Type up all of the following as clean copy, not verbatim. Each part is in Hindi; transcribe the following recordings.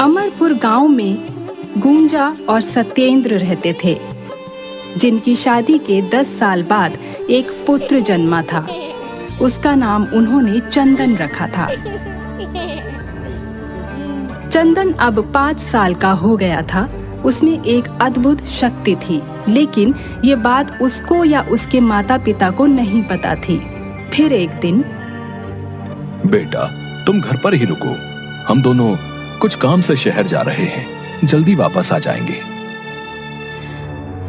अमरपुर गांव में गुंजा और सत्येंद्र रहते थे, जिनकी शादी के 10 साल बाद एक पुत्र जन्मा था। उसका नाम उन्होंने चंदन रखा था। चंदन अब 5 साल का हो गया था। उसमें एक अद्भुत शक्ति थी, लेकिन ये बात उसको या उसके माता पिता को नहीं पता थी। फिर एक दिन, बेटा तुम घर पर ही रुको, हम दोनों कुछ काम से शहर जा रहे हैं, जल्दी वापस आ जाएंगे।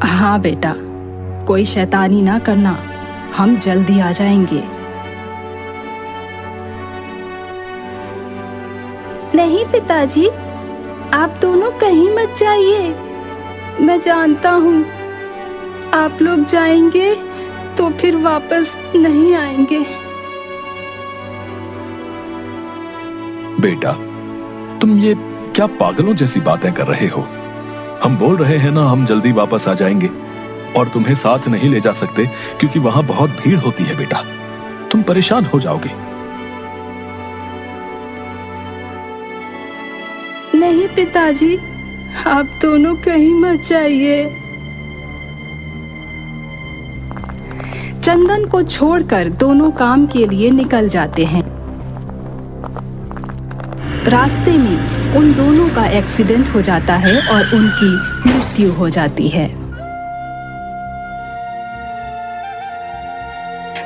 हाँ बेटा, कोई शैतानी ना करना, हम जल्दी आ जाएंगे। नहीं पिताजी, आप दोनों कहीं मत जाइए। मैं जानता हूँ आप लोग जाएंगे तो फिर वापस नहीं आएंगे। बेटा तुम ये क्या पागलों जैसी बातें कर रहे हो? हम बोल रहे हैं ना हम जल्दी वापस आ जाएंगे, और तुम्हें साथ नहीं ले जा सकते क्योंकि वहां बहुत भीड़ होती है। बेटा तुम परेशान हो जाओगे। नहीं पिताजी, आप दोनों कहीं मत जाइए। चंदन को छोड़कर दोनों काम के लिए निकल जाते हैं। रास्ते में उन दोनों का एक्सीडेंट हो जाता है और उनकी मृत्यु हो जाती है।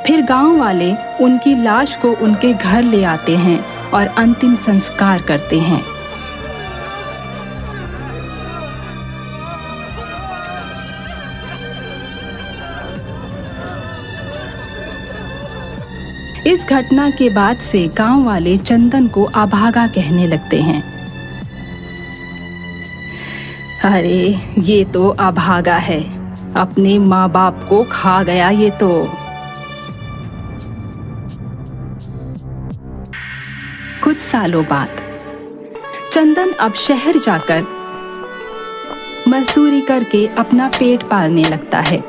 फिर गांव वाले उनकी लाश को उनके घर ले आते हैं और अंतिम संस्कार करते हैं। इस घटना के बाद से गांव वाले चंदन को अभागा कहने लगते हैं। अरे ये तो अभागा है, अपने माँ बाप को खा गया ये तो। कुछ सालों बाद चंदन अब शहर जाकर मजदूरी करके अपना पेट पालने लगता है।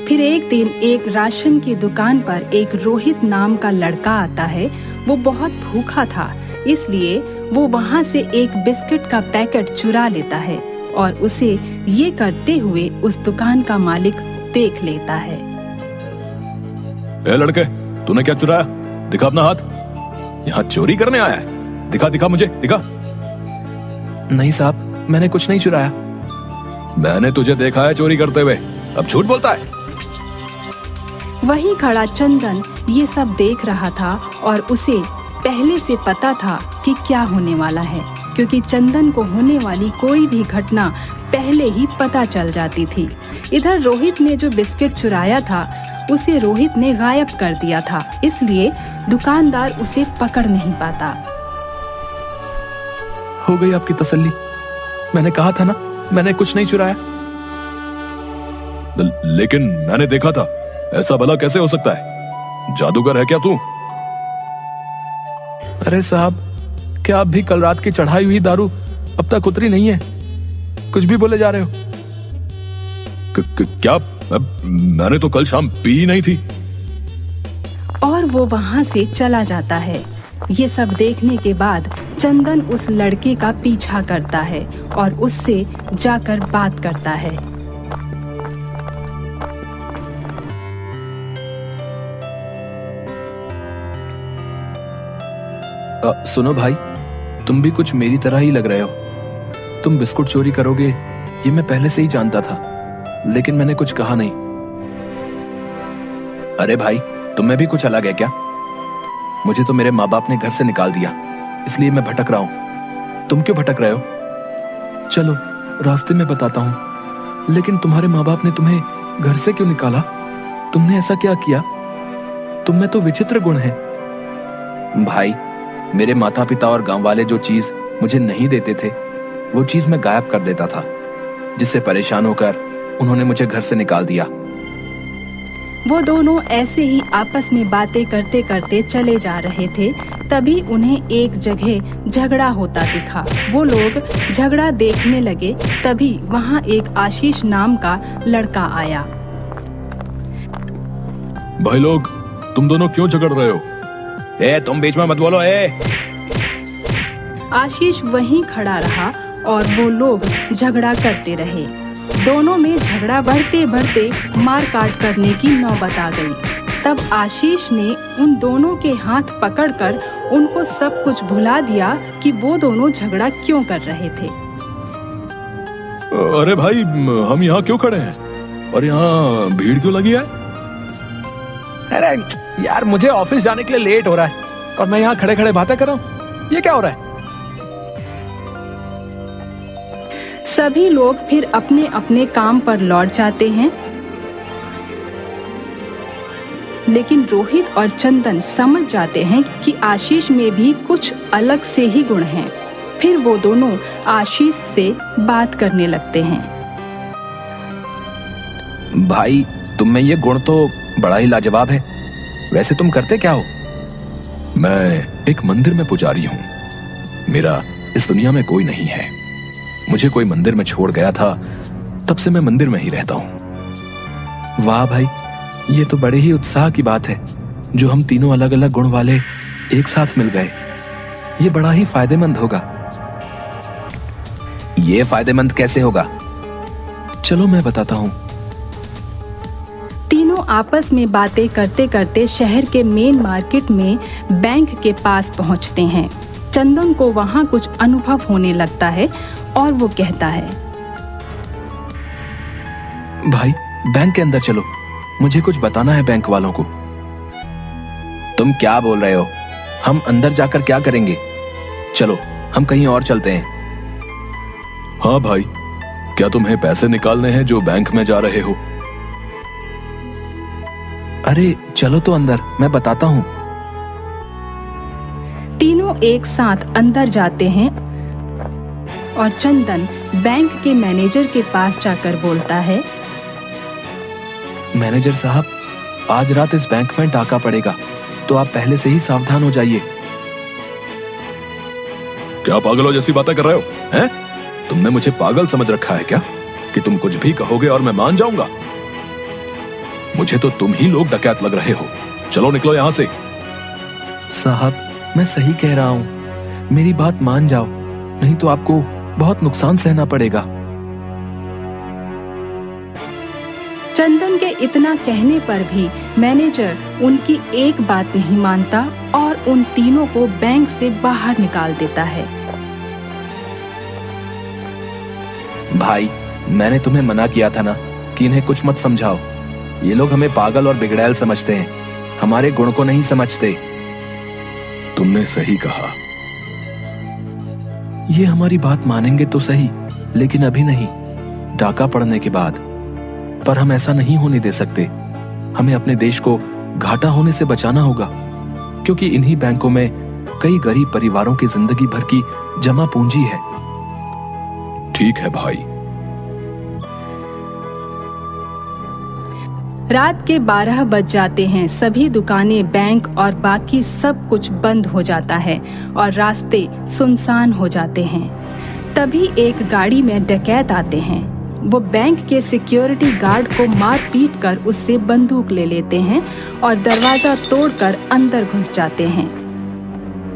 फिर एक दिन एक राशन की दुकान पर एक रोहित नाम का लड़का आता है। वो बहुत भूखा था, इसलिए वो वहाँ से एक बिस्किट का पैकेट चुरा लेता है और उसे ये करते हुए उस दुकान का मालिक देख लेता है। ए लड़के, तूने क्या चुराया? दिखा अपना हाथ। यहाँ चोरी करने आया है? दिखा दिखा मुझे, दिखा। नहीं साहब, मैंने कुछ नहीं चुराया। मैंने तुझे देखा है चोरी करते हुए, अब झूठ बोलता है। वहीं खड़ा चंदन ये सब देख रहा था और उसे पहले से पता था कि क्या होने वाला है, क्योंकि चंदन को होने वाली कोई भी घटना पहले ही पता चल जाती थी। इधर रोहित ने जो बिस्किट चुराया था उसे रोहित ने गायब कर दिया था, इसलिए दुकानदार उसे पकड़ नहीं पाता। हो गई आपकी तसल्ली? मैंने कहा था ना, मैंने कुछ नहीं चुराया। लेकिन मैंने देखा था, ऐसा भला कैसे हो सकता है? जादूगर है क्या तू? अरे साहब, क्या आप भी कल रात की चढ़ाई हुई दारू अब तक उतरी नहीं है? कुछ भी बोले जा रहे हो। क्या? मैंने तो कल शाम पी नहीं थी। और वो वहां से चला जाता है। ये सब देखने के बाद चंदन उस लड़के का पीछा करता है और उससे जाकर बात करता है। सुनो भाई, तुम भी कुछ मेरी तरह ही लग रहे हो। तुम बिस्कुट चोरी करोगे ये मैं पहले से ही जानता था, लेकिन मैंने कुछ कहा नहीं। अरे भाई, तुम्हें भी कुछ अलग है क्या? मुझे तो मेरे माँ बाप ने घर से निकाल दिया, इसलिए मैं भटक रहा हूँ। तुम क्यों भटक रहे हो? चलो रास्ते में बताता हूँ। लेकिन तुम्हारे माँ बाप ने तुम्हें घर से क्यों निकाला? तुमने ऐसा क्या किया? तुम में तो विचित्र गुण है। भाई, मेरे माता पिता और गांव वाले जो चीज मुझे नहीं देते थे वो चीज मैं गायब कर देता था, जिससे परेशान होकर उन्होंने मुझे घर से निकाल दिया। वो दोनों ऐसे ही आपस में बातें करते करते चले जा रहे थे, तभी उन्हें एक जगह झगड़ा होता दिखा। वो लोग झगड़ा देखने लगे, तभी वहां एक आशीष नाम का लड़का आया। भाई लोग, तुम दोनों क्यों झगड़ रहे हो? ए तुम बीच में मत बोलो। आशीष वहीं खड़ा रहा और वो लोग झगड़ा करते रहे। दोनों में झगड़ा बढ़ते बढ़ते मार काट करने की नौबत आ गई। तब आशीष ने उन दोनों के हाथ पकड़कर उनको सब कुछ भुला दिया कि वो दोनों झगड़ा क्यों कर रहे थे। अरे भाई, हम यहाँ क्यों खड़े हैं और यहाँ भीड़ क्यों लगी है? अरे यार, मुझे ऑफिस जाने के लिए लेट हो रहा है और मैं यहाँ खड़े खड़े बातें कर रहा हूँ। ये क्या हो रहा है? सभी लोग फिर अपने अपने काम पर लौट जाते हैं, लेकिन रोहित और चंदन समझ जाते हैं कि आशीष में भी कुछ अलग से ही गुण हैं। फिर वो दोनों आशीष से बात करने लगते हैं। भाई, तुम में ये गुण तो बड़ा ही लाजवाब है। वैसे तुम करते क्या हो? मैं एक मंदिर में पुजारी हूँ। मेरा इस दुनिया में कोई नहीं है। मुझे कोई मंदिर में छोड़ गया था, तब से मैं मंदिर में ही रहता हूँ। वाह भाई, ये तो बड़े ही उत्साह की बात है जो हम तीनों अलग अलग गुण वाले एक साथ मिल गए। ये बड़ा ही फायदेमंद होगा। ये फायदेमंद कैसे होगा? चलो मैं बताता हूँ। तीनों आपस में बातें करते करते शहर के मेन मार्केट में बैंक के पास पहुंचते हैं। चंदन को वहां कुछ अनुभव होने लगता है और वो कहता है, भाई बैंक के अंदर चलो, मुझे कुछ बताना है बैंक वालों को। तुम क्या बोल रहे हो? हम अंदर जाकर क्या करेंगे? चलो हम कहीं और चलते हैं। हाँ भाई, क्या तुम्हें पैसे निकालने हैं जो बैंक में जा रहे हो? अरे चलो तो अंदर, मैं बताता हूँ। तीनों एक साथ अंदर जाते हैं और चंदन बैंक के मैनेजर के पास जाकर बोलता है, मैनेजर साहब, आज रात इस बैंक में डाका पड़ेगा, तो आप पहले से ही सावधान हो जाइए। क्या पागलों जैसी बातें कर रहे हो? हैं? तुमने मुझे पागल समझ रखा है क्या कि तुम कुछ भी कहोगे और मैं मान जाऊंगा? मुझे तो तुम ही लोग डकैत लग रहे हो। चलो निकलो यहाँ से। साहब, मैं सही कह रहा हूँ, मेरी बात मान जाओ, नहीं तो आपको बहुत नुकसान सहना पड़ेगा। चंदन के इतना कहने पर भी मैनेजर उनकी एक बात नहीं मानता और उन तीनों को बैंक से बाहर निकाल देता है। भाई, मैंने तुम्हें मना किया था ना कि इन्हें कुछ मत समझाओ। ये लोग हमें पागल और बिगड़ैल समझते हैं, हमारे गुण को नहीं समझते। तुमने सही कहा। ये हमारी बात मानेंगे तो सही, लेकिन अभी नहीं, डाका पड़ने के बाद। पर हम ऐसा नहीं होने दे सकते। हमें अपने देश को घाटा होने से बचाना होगा, क्योंकि इन्हीं बैंकों में कई गरीब परिवारों की जिंदगी भर की जमा पूंजी है। ठीक है भाई। रात के 12 बज जाते हैं। सभी दुकानें, बैंक और बाकी सब कुछ बंद हो जाता है और रास्ते सुनसान हो जाते हैं। तभी एक गाड़ी में डकैत आते हैं। वो बैंक के सिक्योरिटी गार्ड को मार पीट कर उससे बंदूक ले लेते हैं और दरवाजा तोड़कर अंदर घुस जाते हैं।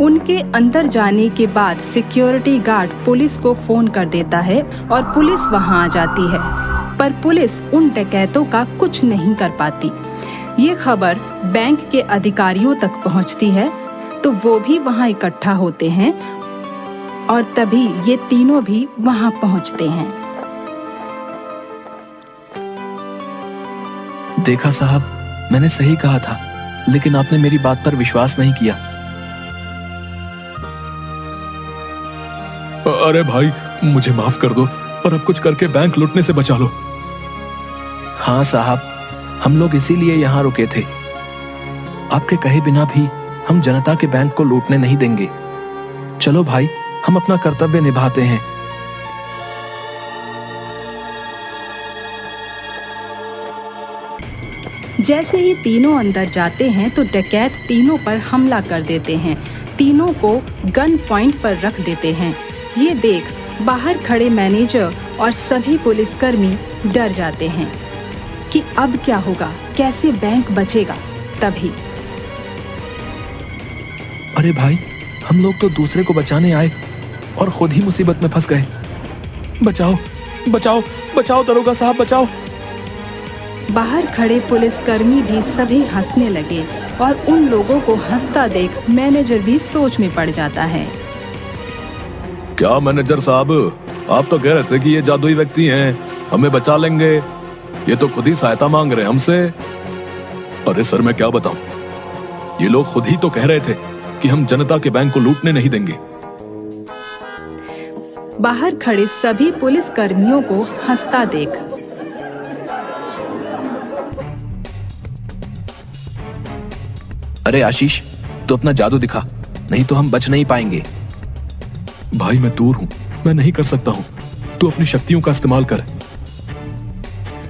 उनके अंदर जाने के बाद सिक्योरिटी गार्ड पुलिस को फोन कर देता है और पुलिस वहां आ जाती है, पर पुलिस उन डकैतों का कुछ नहीं कर पाती। ये खबर बैंक के अधिकारियों तक पहुंचती है तो वो भी वहां इकट्ठा होते हैं और तभी ये तीनों भी वहां पहुंचते हैं। देखा साहब, मैंने सही कहा था, लेकिन आपने मेरी बात पर विश्वास नहीं किया। अरे भाई, मुझे माफ कर दो और अब कुछ करके बैंक लूटने से बचा लो। हाँ साहब, हम लोग इसीलिए यहाँ रुके थे। आपके कहे बिना भी हम जनता के बैंक को लूटने नहीं देंगे। चलो भाई, हम अपना कर्तव्य निभाते हैं। जैसे ही तीनों अंदर जाते हैं तो डकैत तीनों पर हमला कर देते हैं। तीनों को गन पॉइंट पर रख देते हैं। ये देख बाहर खड़े मैनेजर और सभी पुलिसकर्मी डर जाते हैं कि अब क्या होगा, कैसे बैंक बचेगा। तभी अरे भाई, हम लोग तो दूसरे को बचाने आए और खुद ही मुसीबत में फंस गए। बचाओ बचाओ बचाओ दरोगा साहब, बचाओ। बाहर खड़े पुलिसकर्मी भी सभी हंसने लगे और उन लोगों को हंसता देख मैनेजर भी सोच में पड़ जाता है। क्या मैनेजर साहब, आप तो कह रहे थे कि ये जादुई व्यक्ति हैं, हमें बचा लेंगे। ये तो खुद ही सहायता मांग रहे हैं हमसे। अरे सर, मैं क्या बताऊं, ये लोग खुद ही तो कह रहे थे कि हम जनता के बैंक को लूटने नहीं देंगे। बाहर खड़े सभी पुलिसकर्मियों को हंसता देख अरे आशीष, तू अपना जादू दिखा, नहीं तो हम बच नहीं पाएंगे। भाई मैं दूर हूं, मैं नहीं कर सकता हूं, तू अपनी शक्तियों का इस्तेमाल कर।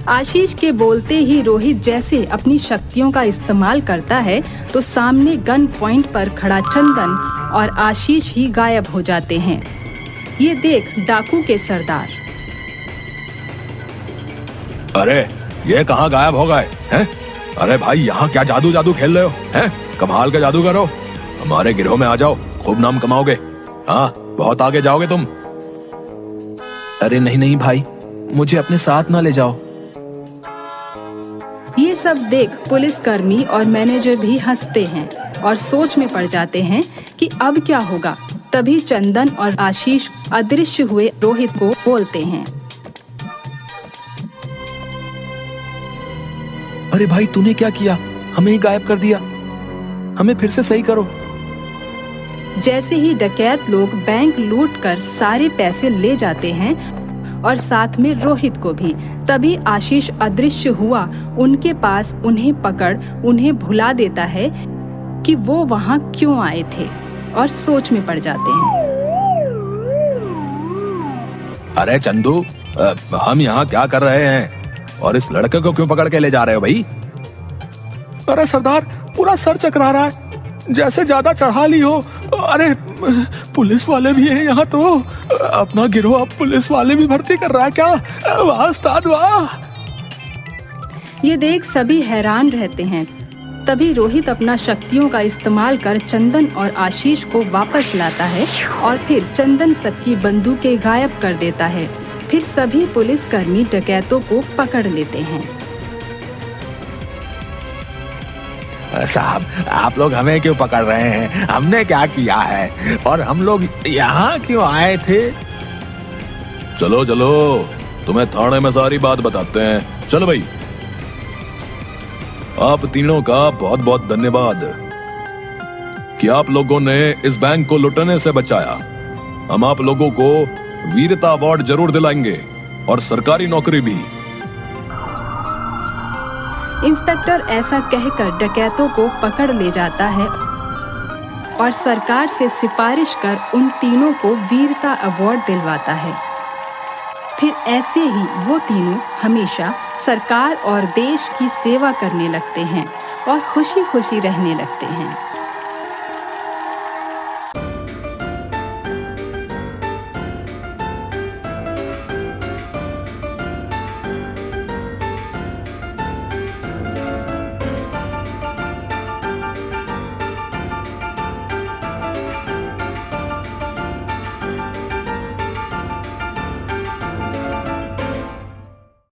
आशीष के बोलते ही रोहित जैसे अपनी शक्तियों का इस्तेमाल करता है तो सामने गन पॉइंट पर खड़ा चंदन और आशीष ही गायब हो जाते हैं। ये देख डाकू के सरदार अरे ये कहाँ गायब हो गए हैं? अरे भाई, यहाँ क्या जादू जादू खेल रहे हो हैं? कमाल का जादू करो, हमारे गिरोह में आ जाओ, खूब नाम कमाओगे। हाँ, बहुत आगे जाओगे तुम। अरे नहीं नहीं भाई, मुझे अपने साथ ना ले जाओ। ये सब देख पुलिसकर्मी और मैनेजर भी हंसते हैं और सोच में पड़ जाते हैं कि अब क्या होगा। तभी चंदन और आशीष अदृश्य हुए रोहित को बोलते हैं। अरे भाई, तूने क्या किया? हमें ही गायब कर दिया, हमें फिर से सही करो। जैसे ही डकैत लोग बैंक लूटकर सारे पैसे ले जाते हैं और साथ में रोहित को भी, तभी आशीष अदृश्य हुआ उनके पास उन्हें पकड़ उन्हें भुला देता है कि वो वहां क्यों आए थे और सोच में पड़ जाते हैं। अरे चंदू, हम यहाँ क्या कर रहे हैं और इस लड़के को क्यों पकड़ के ले जा रहे हो भाई? अरे सरदार, पूरा सर चकरा रहा है, जैसे ज्यादा चढ़ा ली हो। अरे पुलिस वाले भी हैं यहाँ तो, अपना गिरोह अब पुलिस वाले भी भर्ती कर रहा है क्या? वाह उस्ताद वाह। ये देख सभी हैरान रहते हैं। तभी रोहित अपना शक्तियों का इस्तेमाल कर चंदन और आशीष को वापस लाता है और फिर चंदन सबकी बंदूकें गायब कर देता है। फिर सभी पुलिसकर्मी डकैतों को पकड़ लेते हैं। साहब, आप लोग हमें क्यों पकड़ रहे हैं? हमने क्या किया है और हम लोग यहाँ क्यों आए थे? चलो चलो, तुम्हें थाने में सारी बात बताते हैं। चलो भाई। आप तीनों का बहुत बहुत धन्यवाद कि आप लोगों ने इस बैंक को लुटने से बचाया। हम आप लोगों को वीरता अवार्ड जरूर दिलाएंगे और सरकारी नौकरी भी। इंस्पेक्टर ऐसा कहकर डकैतों को पकड़ ले जाता है और सरकार से सिफारिश कर उन तीनों को वीरता अवार्ड दिलवाता है। फिर ऐसे ही वो तीनों हमेशा सरकार और देश की सेवा करने लगते हैं और खुशी खुशी रहने लगते हैं।